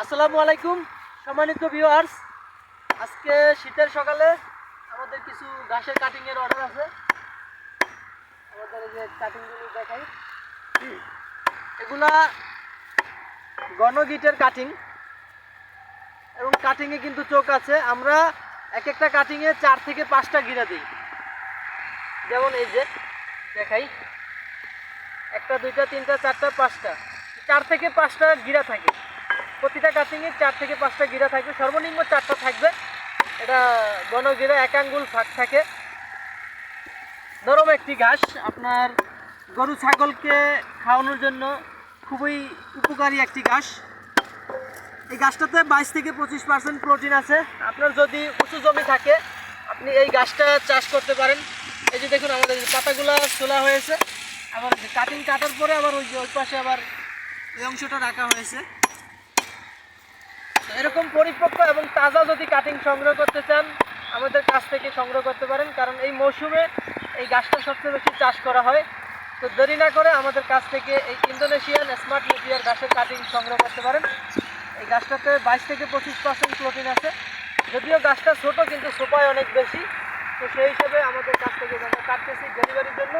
আসসালামু আলাইকুম সম্মানিত ভিউয়ার্স, আজকে শীতের সকালে আমাদের কিছু ঘাসের কাটিং এর অর্ডার আছে। আমাদের এই যে কাটিংগুলো দেখাই, এগুলা গণগিটের কাটিং এবং কাটিংয়ে কিন্তু চোখ আছে। আমরা এক একটা কাটিংয়ে 4 থেকে 5টা গিরা দিই। যেমন এই যে দেখাই, 1টা 2টা 3টা 4টা 5টা, 4 থেকে 5টা গিরা থাকে। প্রতিটা কাটিংয়ে 4 থেকে 5টা গিরা থাকবে, সর্বনিম্ন 4টা থাকবে। এটা গণগিরা, 1 আঙ্গুল ফাঁক থাকে। নরম একটি ঘাস, আপনার গরু ছাগলকে খাওয়ানোর জন্য খুবই উপকারী একটি ঘাস। এই ঘাসটাতে 22 থেকে 25% প্রোটিন আছে। আপনার যদি উঁচু জমি থাকে আপনি এই ঘাসটা চাষ করতে পারেন। এই যে দেখুন আমাদের পাতাগুলো ছোলা হয়েছে, আবার কাটিং কাটার পরে আবার ওই পাশে আবার এই অংশটা রাখা হয়েছে। এরকম পরিপক্ক এবং তাজা যদি কাটিং সংগ্রহ করতে চান আমাদের কাছ থেকে সংগ্রহ করতে পারেন, কারণ এই মৌসুমে এই গাছটা সবচেয়ে বেশি চাষ করা হয়। তো দেরি না করে আমাদের কাছ থেকে এই ইন্দোনেশিয়ান স্মার্ট নেপিয়ার ঘাসের কাটিং সংগ্রহ করতে পারেন। এই গাছটাতে 22 থেকে 25% প্রোটিন আছে। যদিও গাছটা ছোট কিন্তু সোপায় অনেক বেশি। তো সেই হিসেবে আমাদের কাছ থেকে আমরা কাটতেছি ডেলিভারির জন্য।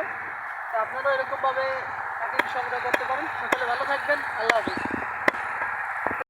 তো আপনারাও এরকমভাবে কাটিং সংগ্রহ করতে পারেন। সকলে ভালো থাকবেন। আল্লাহ হাফিজ।